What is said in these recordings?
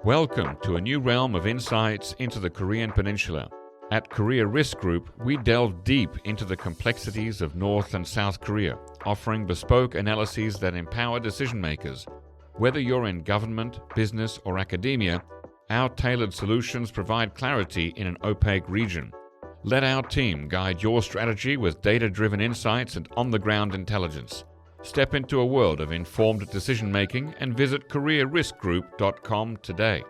Welcome to a new realm of insights into the Korean Peninsula. At Korea Risk Group, we delve deep into the complexities of North and South Korea, offering bespoke analyses that empower decision makers. Whether you're in government, business, or academia, our tailored solutions provide clarity in an opaque region. Let our team guide your strategy with data-driven insights and on-the-ground intelligence. Step into a world of informed decision-making and visit KoreaRiskGroup.com today.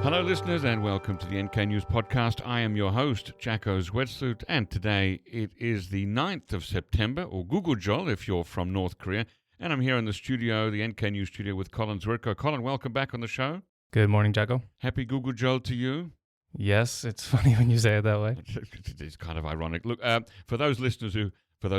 Hello listeners and welcome to the NK News Podcast. I am your host, Jacco Zwetsloot, and today it is the 9th of September, or Gugujol if you're from North Korea, and I'm here in the studio, the NK News studio with Colin Zwirko. Colin, welcome back on the show. Good morning, Jacco. Happy Gugujol to you. Yes, it's funny when you say it that way. It's kind of ironic. Look, for those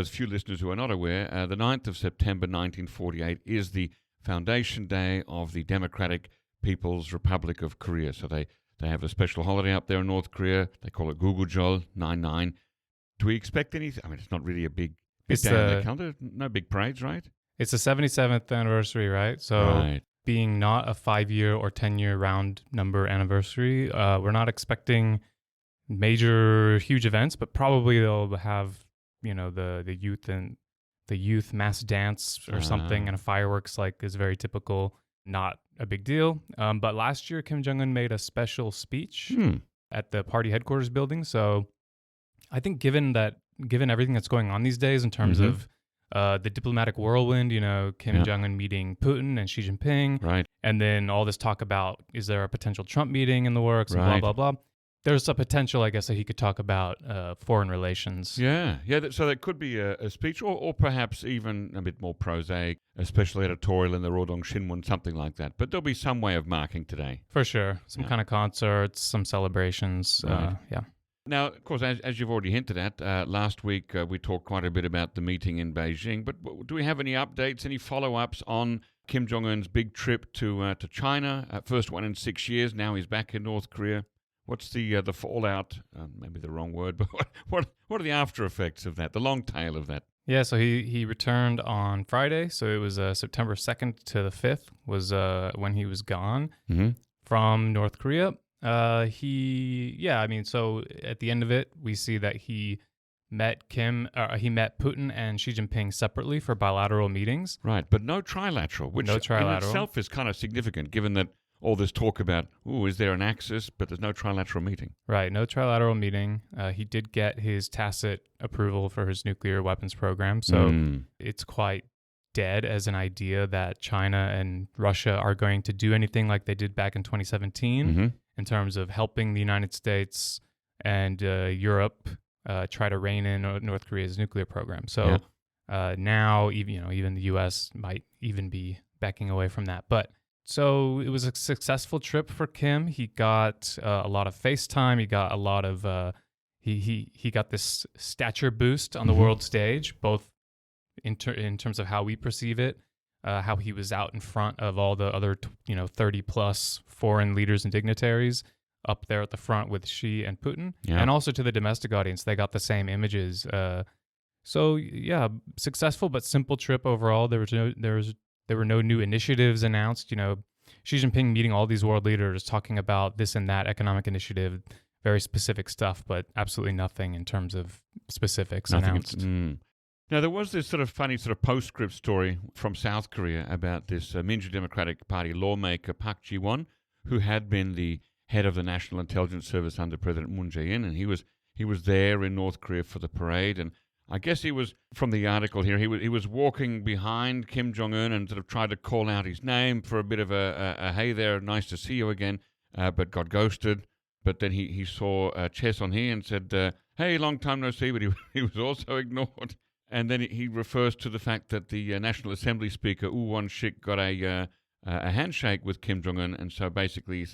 few listeners who are not aware, the 9th of September 1948 is the foundation day of the Democratic People's Republic of Korea. So they have a special holiday up there in North Korea. They call it Gugujol 99. Do we expect anything? I mean, it's not really a big day on the calendar. No big parades, right? It's the 77th anniversary, right? So Right. Being not a 5-year or 10-year round number anniversary, we're not expecting major, huge events, but probably they'll have, the youth mass dance or something, and a fireworks is very typical. Not a big deal. But last year, Kim Jong Un made a special speech at the party headquarters building. So I think given everything that's going on these days in terms of the diplomatic whirlwind, Kim Jong Un meeting Putin and Xi Jinping, Right. and then all this talk about, is there a potential Trump meeting in the works, and Right. blah, blah, blah. There's a potential, I guess, that he could talk about foreign relations. Yeah. So that could be a speech, or perhaps even a bit more prosaic, a special editorial in the Rodong Shinmun, something like that. But there'll be some way of marking today. For sure. Some kind of concerts, some celebrations. Right. Yeah. Now, of course, as you've already hinted at, last week we talked quite a bit about the meeting in Beijing. But do we have any updates, any follow-ups on Kim Jong Un's big trip to China? First one in 6 years. Now he's back in North Korea. What's the fallout? Maybe the wrong word, but what are the after effects of that? The long tail of that? Yeah, so he returned on Friday. So it was September 2nd to the 5th was when he was gone from North Korea. So at the end of it, we see that he met Putin and Xi Jinping separately for bilateral meetings. Right, but no trilateral, which in itself is kind of significant, given that all this talk about, is there an axis, but there's no trilateral meeting. Right, no trilateral meeting. He did get his tacit approval for his nuclear weapons program, so it's quite dead as an idea that China and Russia are going to do anything like they did back in 2017 in terms of helping the United States and Europe try to rein in North Korea's nuclear program. So now, even the U.S. might even be backing away from that, but. So it was a successful trip for Kim. He got a lot of FaceTime. He got a lot of he got this stature boost on the world stage, both in terms of how we perceive it, how he was out in front of all the other 30 plus foreign leaders and dignitaries up there at the front with Xi and Putin, and also to the domestic audience. They got the same images. Successful but simple trip overall. There were no new initiatives announced. Xi Jinping meeting all these world leaders, talking about this and that economic initiative, very specific stuff, but absolutely nothing in terms of specifics announced. Now, there was this sort of funny postscript story from South Korea about this Minju Democratic Party lawmaker Park Ji-won, who had been the head of the National Intelligence Service under President Moon Jae-in, and he was there in North Korea for the parade, and I guess he was, from the article here, he was walking behind Kim Jong Un and sort of tried to call out his name for a bit of a hey there, nice to see you again, but got ghosted. But then he saw Che Son-hee and said, hey, long time no see, but he was also ignored. And then he refers to the fact that the National Assembly Speaker, Woo Won-shik, got a handshake with Kim Jong Un, and so basically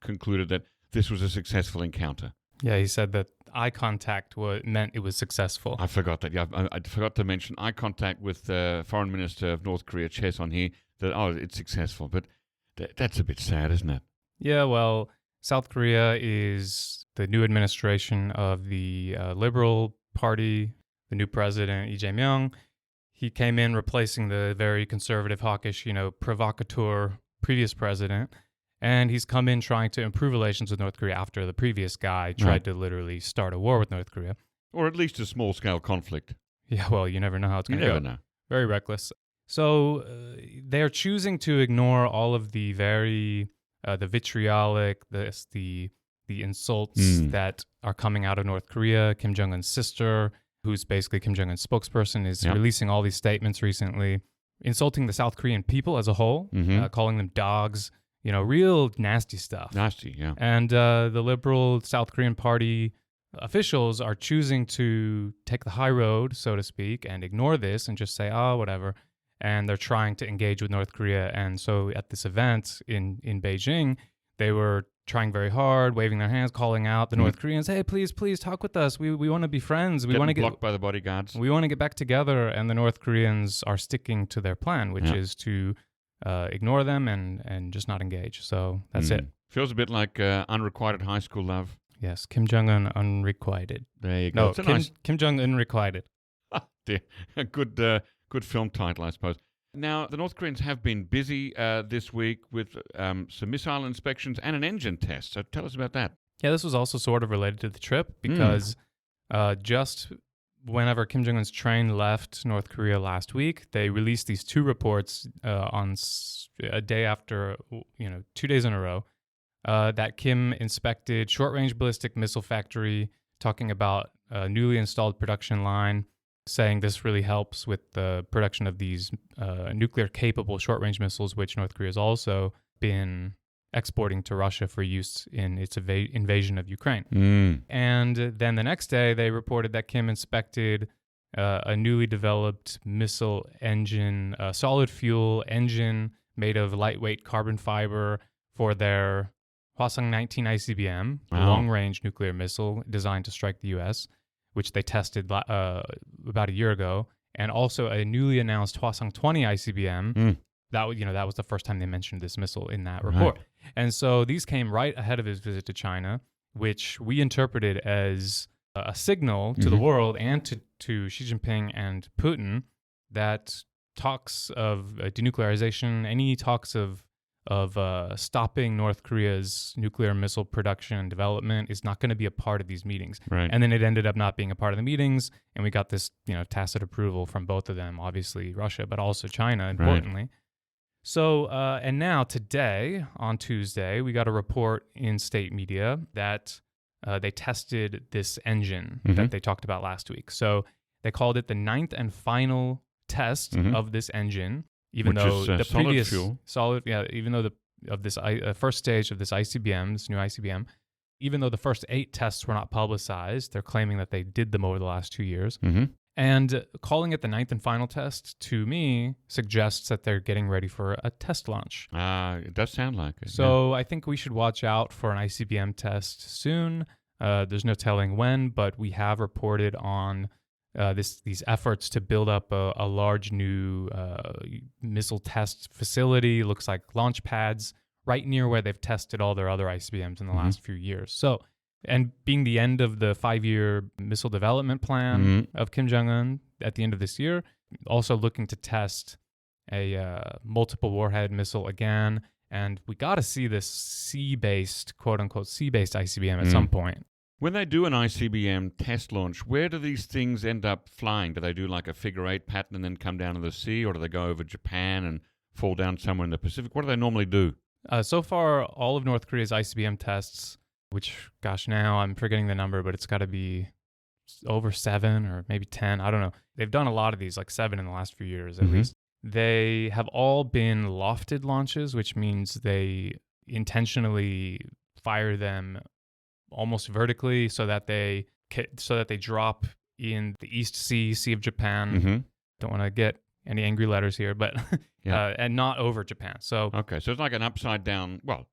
concluded that this was a successful encounter. Yeah, he said that eye contact meant it was successful. I forgot that. Yeah, I forgot to mention eye contact with the Foreign Minister of North Korea, Che Son-hee, that, it's successful. But that's a bit sad, isn't it? Yeah, well, South Korea is the new administration of the Liberal Party, the new president, Lee Jae-myung. He came in replacing the very conservative, hawkish, provocateur previous president. And he's come in trying to improve relations with North Korea after the previous guy tried to literally start a war with North Korea. Or at least a small-scale conflict. Yeah, well, you never know how it's going to go. You never know. Very reckless. So they're choosing to ignore all of the very, the vitriolic, the insults that are coming out of North Korea. Kim Jong Un's sister, who's basically Kim Jong Un's spokesperson, is releasing all these statements recently, insulting the South Korean people as a whole, calling them dogs. Real nasty stuff. Nasty, yeah. And the liberal South Korean party officials are choosing to take the high road, so to speak, and ignore this and just say, whatever. And they're trying to engage with North Korea. And so at this event in Beijing, they were trying very hard, waving their hands, calling out the North Koreans, hey, please talk with us. We want to be friends. We want to get blocked by the bodyguards. We want to get back together. And the North Koreans are sticking to their plan, which is to ignore them and just not engage. So that's it. Feels a bit like unrequited high school love. Yes, Kim Jong Un unrequited. There you go. No, Kim Jong Un requited. Dear. A good film title, I suppose. Now, the North Koreans have been busy this week with some missile inspections and an engine test. So tell us about that. Yeah, this was also sort of related to the trip because just whenever Kim Jong Un's train left North Korea last week, they released these two reports on a day after, 2 days in a row, that Kim inspected short-range ballistic missile factory, talking about a newly installed production line, saying this really helps with the production of these nuclear-capable short-range missiles, which North Korea has also been exporting to Russia for use in its invasion of Ukraine. And then the next day, they reported that Kim inspected a newly developed missile engine, solid fuel engine made of lightweight carbon fiber for their Hwasong-19 ICBM, a long-range nuclear missile designed to strike the U.S., which they tested about a year ago, and also a newly announced Hwasong-20 ICBM. That was the first time they mentioned this missile in that report. Right. And so these came right ahead of his visit to China, which we interpreted as a signal to the world and to Xi Jinping and Putin that talks of denuclearization, any talks of stopping North Korea's nuclear missile production and development is not going to be a part of these meetings. Right. And then it ended up not being a part of the meetings, and we got this, tacit approval from both of them, obviously Russia, but also China, importantly. Right. So, and now today, on Tuesday, we got a report in state media that they tested this engine that they talked about last week. So they called it the 9th and final test of this engine. Even Which though is, the solid previous fuel. Even though this first stage of this ICBM, this new ICBM, even though the first 8 tests were not publicized, they're claiming that they did them over the last 2 years. And calling it the 9th and final test, to me, suggests that they're getting ready for a test launch. It does sound like it. So I think we should watch out for an ICBM test soon. There's no telling when, but we have reported on these efforts to build up a large new missile test facility. Looks like launch pads right near where they've tested all their other ICBMs in the last few years. So, and being the end of the 5-year missile development plan of Kim Jong Un at the end of this year, also looking to test a multiple warhead missile again. And we got to see this sea-based, quote-unquote, sea-based ICBM at some point. When they do an ICBM test launch, where do these things end up flying? Do they do like a figure-8 pattern and then come down to the sea, or do they go over Japan and fall down somewhere in the Pacific? What do they normally do? So far, all of North Korea's ICBM tests, which, gosh, now I'm forgetting the number, but it's got to be over 7 or maybe 10. I don't know. They've done a lot of these, like 7 in the last few years at least. They have all been lofted launches, which means they intentionally fire them almost vertically so that they drop in the East Sea of Japan. Don't want to get any angry letters here, but and not over Japan. So okay, so it's like an upside down. Well,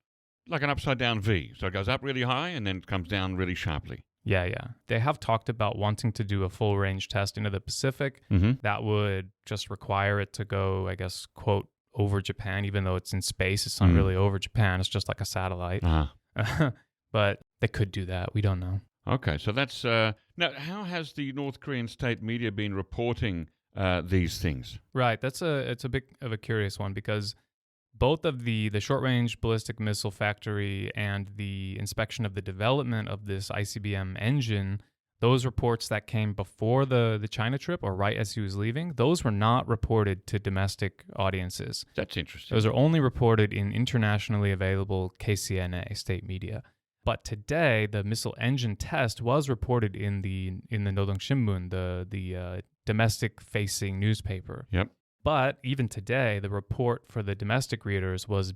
like an upside-down V. So it goes up really high and then comes down really sharply. Yeah. They have talked about wanting to do a full-range test into the Pacific. Mm-hmm. That would just require it to go, I guess, quote, over Japan, even though it's in space. It's not really over Japan. It's just like a satellite. But they could do that. We don't know. Okay, so that's... now, how has the North Korean state media been reporting these things? Right. It's a bit of a curious one because both of the short-range ballistic missile factory and the inspection of the development of this ICBM engine, those reports that came before the China trip or right as he was leaving, those were not reported to domestic audiences. That's interesting. Those are only reported in internationally available KCNA state media. But today, the missile engine test was reported in the Nodong Shinmun, the domestic-facing newspaper. Yep. But even today, the report for the domestic readers was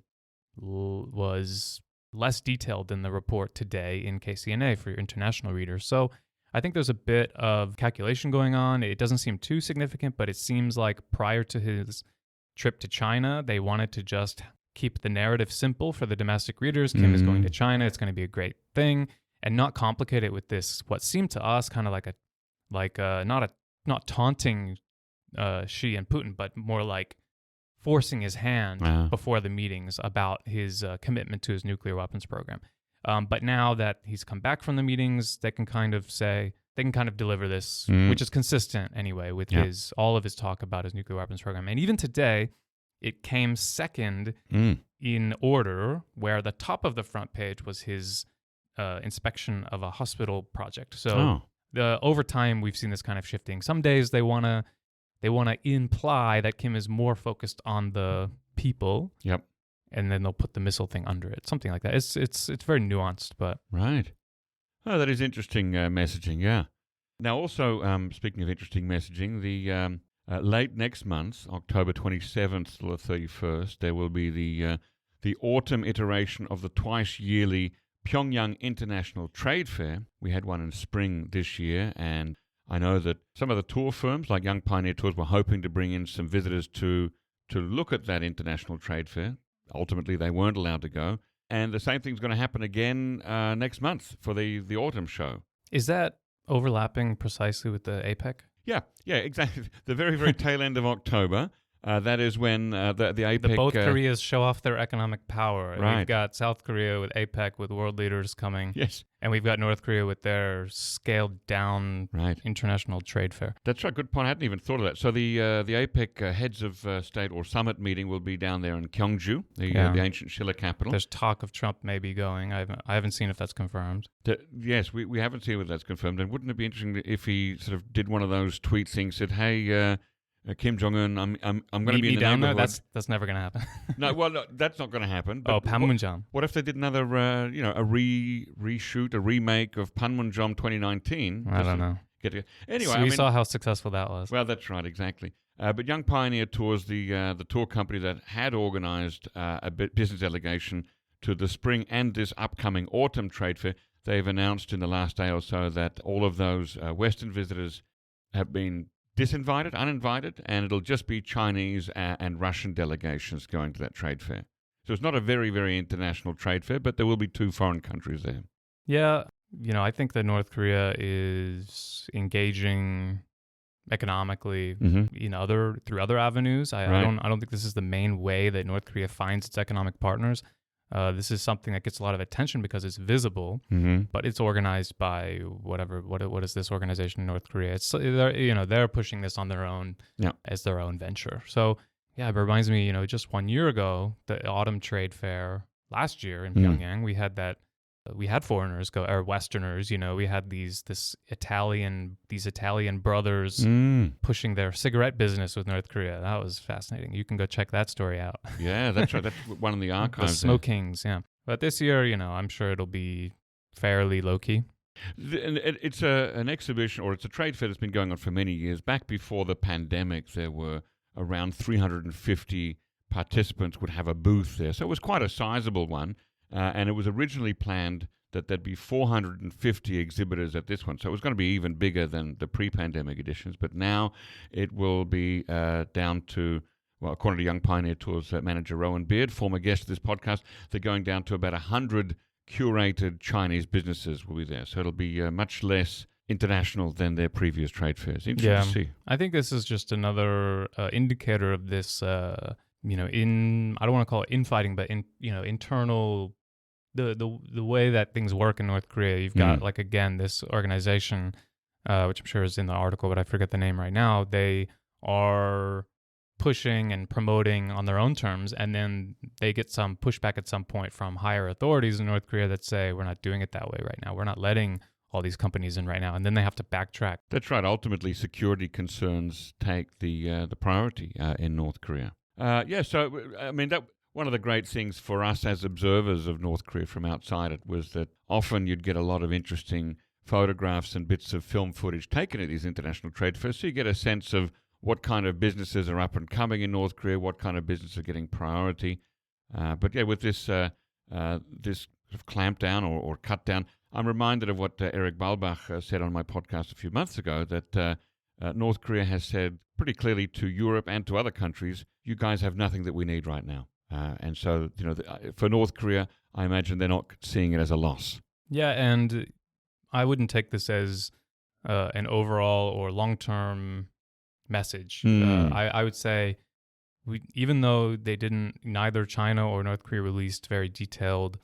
less detailed than the report today in KCNA for your international readers. So I think there's a bit of calculation going on. It doesn't seem too significant, but it seems like prior to his trip to China, they wanted to just keep the narrative simple for the domestic readers. Kim is going to China. It's going to be a great thing, and not complicate it with this, what seemed to us kind of not taunting Xi and Putin, but more like forcing his hand before the meetings about his commitment to his nuclear weapons program. But now that he's come back from the meetings, they can kind of deliver this, which is consistent anyway with all of his talk about his nuclear weapons program. And even today, it came second in order, where the top of the front page was his inspection of a hospital project. So over time, we've seen this kind of shifting. Some days they want to imply that Kim is more focused on the people. Yep. And then they'll put the missile thing under it, something like that. It's very nuanced, but right. Oh, that is interesting messaging. Yeah. Now, also speaking of interesting messaging, the late next month, October 27th to the 31st, there will be the autumn iteration of the twice yearly Pyongyang International Trade Fair. We had one in spring this year, and I know that some of the tour firms, like Young Pioneer Tours, were hoping to bring in some visitors to look at that international trade fair. Ultimately, they weren't allowed to go. And the same thing's going to happen again next month for the autumn show. Is that overlapping precisely with the APEC? Yeah, exactly. The very, very tail end of October. That is when the APEC... Both Koreas show off their economic power. Right. We've got South Korea with APEC, with world leaders coming. Yes. And we've got North Korea with their scaled-down international trade fair. That's right. Good point. I hadn't even thought of that. So the APEC heads of state or summit meeting will be down there in Gyeongju, the ancient Shilla capital. There's talk of Trump maybe going. I haven't seen if that's confirmed. Yes, we haven't seen if that's confirmed. And wouldn't it be interesting if he sort of did one of those tweet things, said, hey... Kim Jong Un, I'm going to be in the down neighborhood. There? That's never going to happen. No, that's not going to happen. But Panmunjom. What if they did another, a reshoot, a remake of Panmunjom 2019? I don't know. Anyway, so we saw how successful that was. Well, that's right, exactly. But Young Pioneer Tours, the tour company that had organized a business delegation to the spring and this upcoming autumn trade fair, they've announced in the last day or so that all of those Western visitors have been disinvited, uninvited, and it'll just be Chinese and Russian delegations going to that trade fair. So it's not a very, very international trade fair, but there will be two foreign countries there. Yeah, I think that North Korea is engaging economically through other avenues. I don't think this is the main way that North Korea finds its economic partners. This is something that gets a lot of attention because it's visible, but it's organized by whatever. What is this organization in North Korea? It's they're pushing this on their own as their own venture. So it reminds me, just 1 year ago, the autumn trade fair last year in Pyongyang, we had foreigners go, or Westerners. We had these Italian brothers pushing their cigarette business with North Korea. That was fascinating. You can go check that story out. Yeah, that's right. That's one of the archives. The Smoke Kings, yeah. But this year, I'm sure it'll be fairly low key. It's an exhibition, or it's a trade fair that's been going on for many years. Back before the pandemic, there were around 350 participants would have a booth there, so it was quite a sizable one. And it was originally planned that there'd be 450 exhibitors at this one. So it was going to be even bigger than the pre-pandemic editions. But now it will be down to well, according to Young Pioneer Tours manager Rowan Beard, former guest of this podcast, they're going down to about 100 curated Chinese businesses will be there. So it'll be much less international than their previous trade fairs. Interesting to see. I think this is just another indicator of this, I don't want to call it infighting, but internal, the way that things work in North Korea. You've got, like, again, this organization, which I'm sure is in the article, but I forget the name right now. They are pushing and promoting on their own terms, and then they get some pushback at some point from higher authorities in North Korea that say, we're not doing it that way right now. We're not letting all these companies in right now, and then they have to backtrack. That's right. Ultimately, security concerns take the priority in North Korea. So, I mean, that one of the great things for us as observers of North Korea from outside it was that often you'd get a lot of interesting photographs and bits of film footage taken at these international trade fairs, so you get a sense of what kind of businesses are up and coming in North Korea, what kind of businesses are getting priority. But with this sort of clampdown or cut down, I'm reminded of what Eric Balbach said on my podcast a few months ago, that North Korea has said pretty clearly to Europe and to other countries, you guys have nothing that we need right now. And so, for North Korea, I imagine they're not seeing it as a loss. Yeah, and I wouldn't take this as an overall or long-term message. I would say, even though neither China or North Korea released very detailed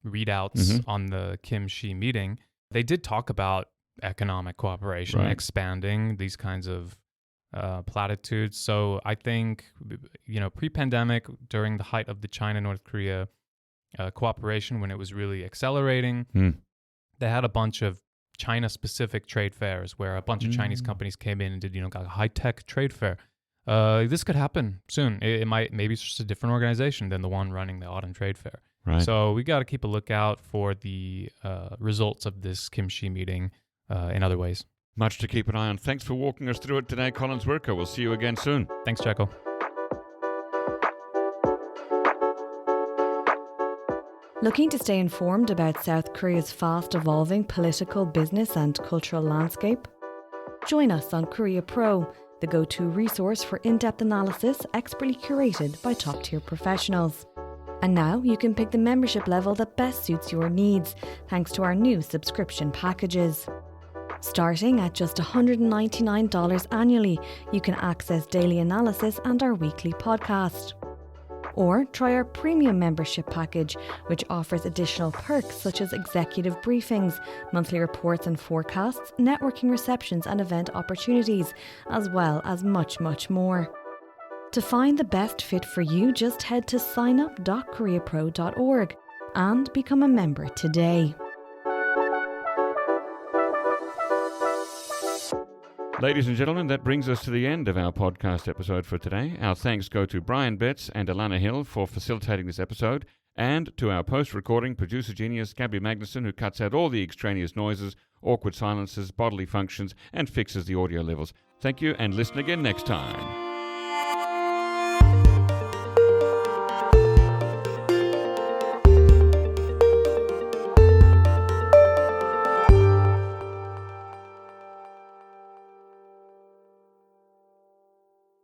readouts on the Kim-Xi meeting, they did talk about economic cooperation, expanding these kinds of platitudes. So I think, pre-pandemic, during the height of the China-North Korea cooperation, when it was really accelerating, they had a bunch of China-specific trade fairs where a bunch of Chinese companies came in and did, a high-tech trade fair. This could happen soon. Maybe it's just a different organization than the one running the autumn trade fair. Right. So we got to keep a lookout for the results of this Kim-Xi meeting in other ways. Much to keep an eye on. Thanks for walking us through it today, Colin Zwirko. We'll see you again soon. Thanks, Jacco. Looking to stay informed about South Korea's fast-evolving political, business and cultural landscape? Join us on Korea Pro, the go-to resource for in-depth analysis expertly curated by top-tier professionals. And now you can pick the membership level that best suits your needs, thanks to our new subscription packages. Starting at just $199 annually, you can access daily analysis and our weekly podcast. Or try our premium membership package, which offers additional perks such as executive briefings, monthly reports and forecasts, networking receptions and event opportunities, as well as much, much more. To find the best fit for you, just head to signup.koreapro.org and become a member today. Ladies and gentlemen, that brings us to the end of our podcast episode for today. Our thanks go to Brian Betts and Alana Hill for facilitating this episode, and to our post-recording producer genius Gabby Magnuson, who cuts out all the extraneous noises, awkward silences, bodily functions, and fixes the audio levels. Thank you, and listen again next time.